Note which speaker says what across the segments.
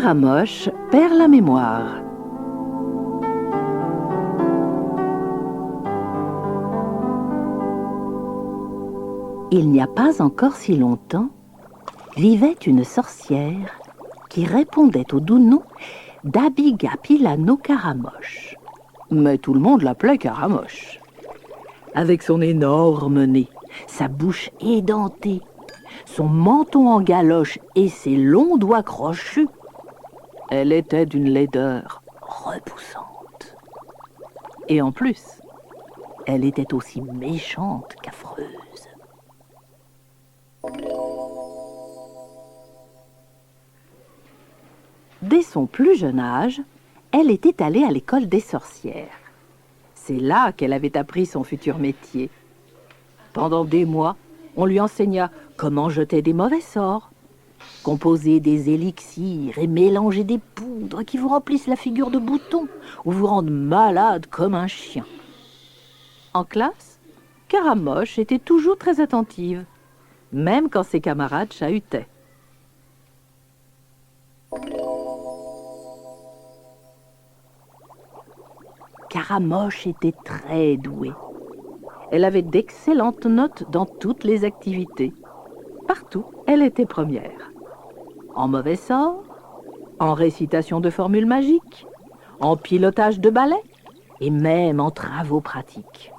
Speaker 1: Caramoche perd la mémoire. Il n'y a pas encore si longtemps, vivait une sorcière qui répondait au doux nom d'Abigapilano Caramoche. Mais tout le monde l'appelait Caramoche. Avec son énorme nez, sa bouche édentée, son menton en galoche et ses longs doigts crochus, elle était d'une laideur repoussante. Et en plus, elle était aussi méchante qu'affreuse. Dès son plus jeune âge, elle était allée à l'école des sorcières. C'est là qu'elle avait appris son futur métier. Pendant des mois, on lui enseigna comment jeter des mauvais sorts, composer des élixirs et mélanger des poudres qui vous remplissent la figure de bouton ou vous rendent malade comme un chien. En classe, Caramoche était toujours très attentive, même quand ses camarades chahutaient. Caramoche était très douée. Elle avait d'excellentes notes dans toutes les activités. Partout, elle était première. En mauvais sort, en récitation de formules magiques, en pilotage de ballet et même en travaux pratiques.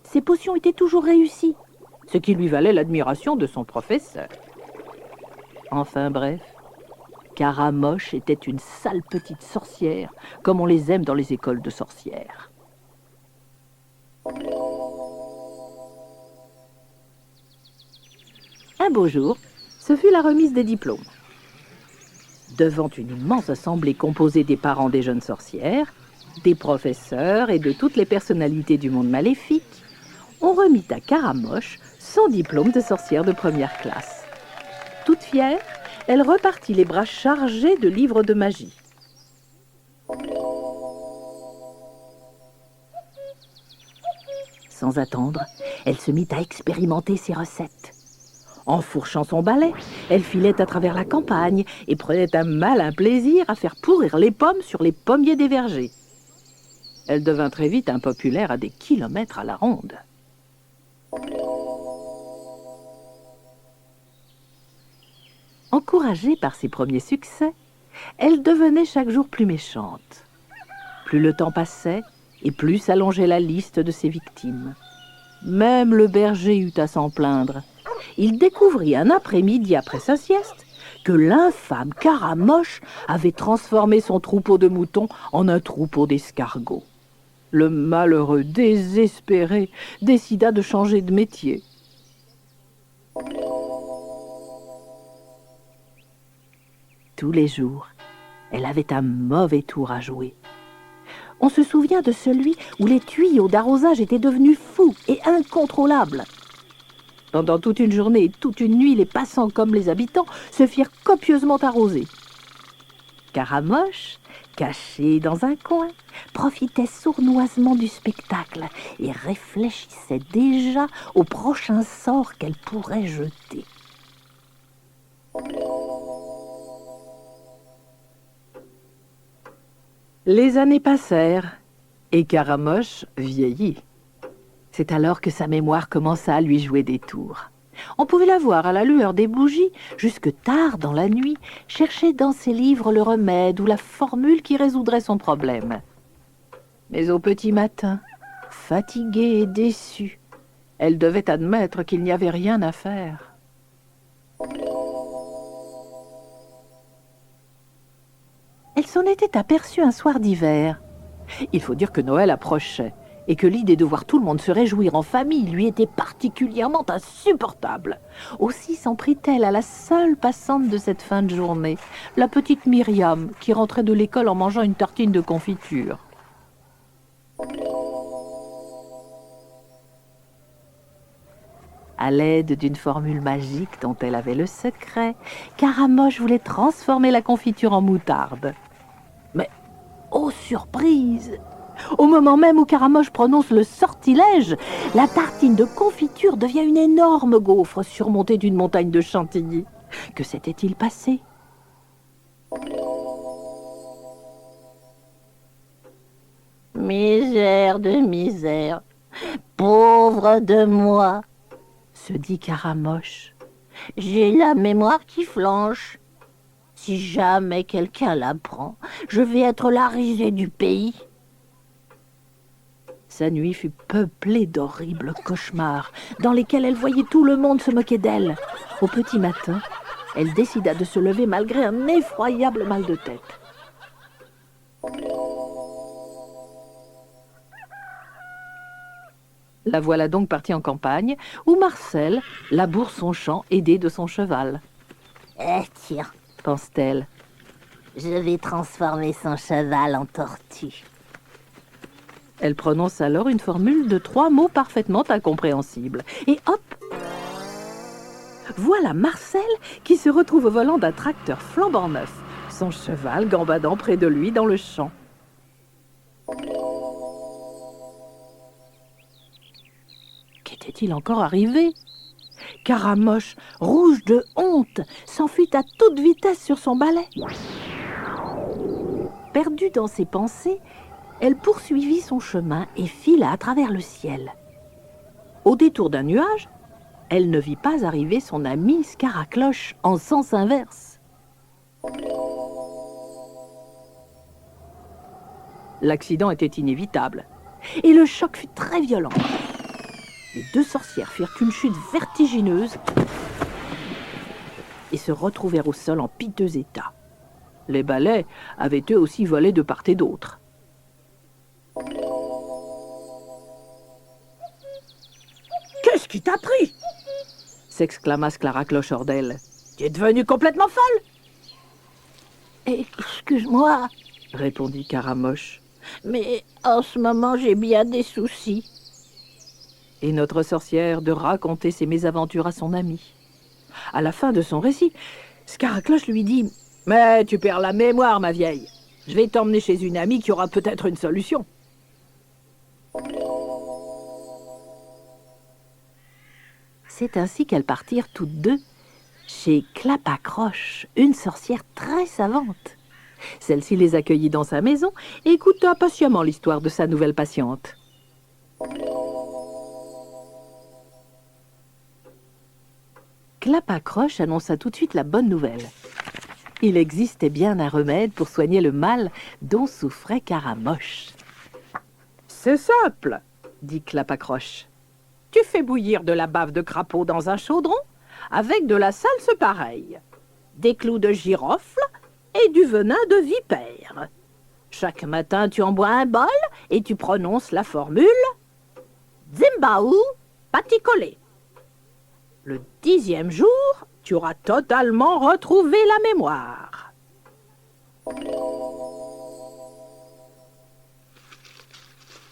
Speaker 1: Ses potions étaient toujours réussies, ce qui lui valait l'admiration de son professeur. Enfin bref, Caramoche était une sale petite sorcière, comme on les aime dans les écoles de sorcières. Un beau jour, ce fut la remise des diplômes. Devant une immense assemblée composée des parents des jeunes sorcières, des professeurs et de toutes les personnalités du monde maléfique, on remit à Caramoche son diplôme de sorcière de première classe. Toute fière, elle repartit les bras chargés de livres de magie. Sans attendre, elle se mit à expérimenter ses recettes. Enfourchant son balai, elle filait à travers la campagne et prenait un malin plaisir à faire pourrir les pommes sur les pommiers des vergers. Elle devint très vite impopulaire à des kilomètres à la ronde. Encouragée par ses premiers succès, elle devenait chaque jour plus méchante. Plus le temps passait et plus s'allongeait la liste de ses victimes. Même le berger eut à s'en plaindre. Il découvrit un après-midi après sa sieste que l'infâme Caramoche avait transformé son troupeau de moutons en un troupeau d'escargots. Le malheureux, désespéré, décida de changer de métier. Tous les jours, elle avait un mauvais tour à jouer. On se souvient de celui où les tuyaux d'arrosage étaient devenus fous et incontrôlables. Pendant toute une journée et toute une nuit, les passants comme les habitants se firent copieusement arroser. Caramoche, caché dans un coin, profitait sournoisement du spectacle et réfléchissait déjà au prochain sort qu'elle pourrait jeter. Les années passèrent et Caramoche vieillit. C'est alors que sa mémoire commença à lui jouer des tours. On pouvait la voir à la lueur des bougies, jusque tard dans la nuit, chercher dans ses livres le remède ou la formule qui résoudrait son problème. Mais au petit matin, fatiguée et déçue, elle devait admettre qu'il n'y avait rien à faire. Elle s'en était aperçue un soir d'hiver. Il faut dire que Noël approchait et que l'idée de voir tout le monde se réjouir en famille lui était particulièrement insupportable. Aussi s'en prit-elle à la seule passante de cette fin de journée, la petite Myriam, qui rentrait de l'école en mangeant une tartine de confiture. À l'aide d'une formule magique dont elle avait le secret, Caramoche voulait transformer la confiture en moutarde. Mais, oh surprise! Au moment même où Caramoche prononce le sortilège, la tartine de confiture devient une énorme gaufre surmontée d'une montagne de chantilly. Que s'était-il passé ?
Speaker 2: Misère de misère, pauvre de moi,
Speaker 1: se dit Caramoche.
Speaker 2: J'ai la mémoire qui flanche. Si jamais quelqu'un l'apprend, je vais être la risée du pays.
Speaker 1: Sa nuit fut peuplée d'horribles cauchemars, dans lesquels elle voyait tout le monde se moquer d'elle. Au petit matin, elle décida de se lever malgré un effroyable mal de tête. La voilà donc partie en campagne, où Marcel laboure son champ aidé de son cheval.
Speaker 2: Eh tiens,
Speaker 1: Pense-t-elle.
Speaker 2: je vais transformer son cheval en tortue.
Speaker 1: Elle prononce alors une formule de 3 mots parfaitement incompréhensibles. Et hop! Voilà Marcel qui se retrouve au volant d'un tracteur flambant neuf, son cheval gambadant près de lui dans le champ. Qu'était-il encore arrivé? Caramoche, rouge de honte, s'enfuit à toute vitesse sur son balai. Perdue dans ses pensées, elle poursuivit son chemin et fila à travers le ciel. Au détour d'un nuage, elle ne vit pas arriver son ami Scaracloche en sens inverse. L'accident était inévitable et le choc fut très violent. Les 2 sorcières firent une chute vertigineuse et se retrouvèrent au sol en piteux état. Les balais avaient eux aussi volé de part et d'autre. « Qu'est-ce qui t'a pris ?» s'exclama Scaracloche hors d'elle. « Tu es devenue complètement folle !»«
Speaker 2: Excuse-moi,
Speaker 1: répondit Caramoche.
Speaker 2: mais en ce moment j'ai bien des soucis.
Speaker 1: Et notre sorcière de raconter ses mésaventures à son ami. À la fin de son récit, Scaracloche lui dit « Mais tu perds la mémoire, ma vieille. Je vais t'emmener chez une amie qui aura peut-être une solution. » C'est ainsi qu'elles partirent toutes deux chez Clapacroche, une sorcière très savante. Celle-ci les accueillit dans sa maison et écouta patiemment l'histoire de sa nouvelle patiente. Clapacroche annonça tout de suite la bonne nouvelle. Il existait bien un remède pour soigner le mal dont souffrait Caramoche. « C'est simple, dit Clapacroche. Tu fais bouillir de la bave de crapaud dans un chaudron avec de la salse pareille, des clous de girofle et du venin de vipère. Chaque matin, tu en bois un bol et tu prononces la formule « Zimbaou, paticolé ». Le 10e jour, tu auras totalement retrouvé la mémoire.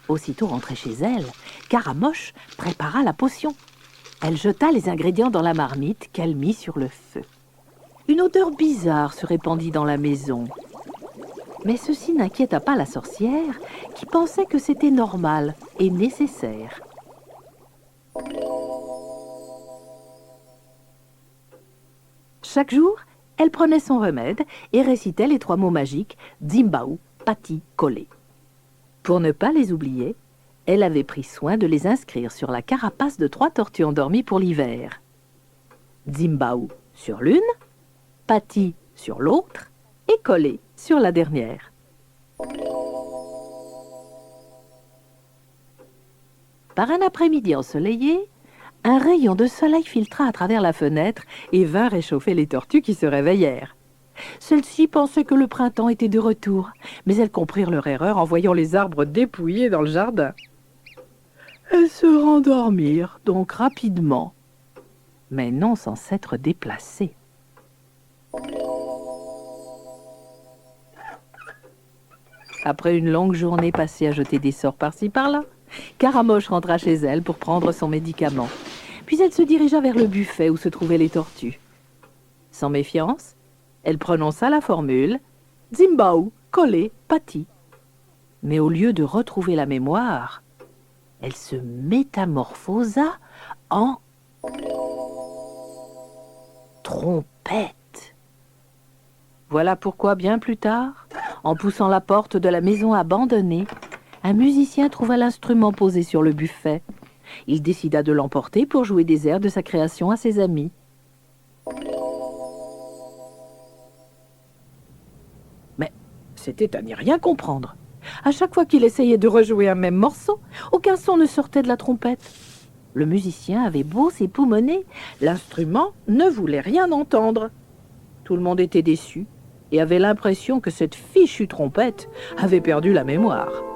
Speaker 1: Aussitôt rentrée chez elle, Caramoche prépara la potion. Elle jeta les ingrédients dans la marmite qu'elle mit sur le feu. Une odeur bizarre se répandit dans la maison. Mais ceci n'inquiéta pas la sorcière, qui pensait que c'était normal et nécessaire. Chaque jour, elle prenait son remède et récitait les 3 mots magiques « Zimbaou, Pati, Collé ». Pour ne pas les oublier, elle avait pris soin de les inscrire sur la carapace de 3 tortues endormies pour l'hiver. Zimbaou sur l'une, Pati sur l'autre et Collé sur la dernière. Par un après-midi ensoleillé, un rayon de soleil filtra à travers la fenêtre et vint réchauffer les tortues qui se réveillèrent. Celles-ci pensaient que le printemps était de retour, mais elles comprirent leur erreur en voyant les arbres dépouillés dans le jardin. Elles se rendormirent donc rapidement, mais non sans s'être déplacées. Après une longue journée passée à jeter des sorts par-ci par-là, Caramoche rentra chez elle pour prendre son médicament. Puis elle se dirigea vers le buffet où se trouvaient les tortues. Sans méfiance, elle prononça la formule « Zimbaou, Collé, Pati ». Mais au lieu de retrouver la mémoire, elle se métamorphosa en trompette. Voilà pourquoi bien plus tard, en poussant la porte de la maison abandonnée, Un musicien trouva l'instrument posé sur le buffet. Il décida de l'emporter pour jouer des airs de sa création à ses amis. Mais c'était à n'y rien comprendre. À chaque fois qu'il essayait de rejouer un même morceau, aucun son ne sortait de la trompette. Le musicien avait beau s'époumoner, l'instrument ne voulait rien entendre. Tout le monde était déçu et avait l'impression que cette fichue trompette avait perdu la mémoire.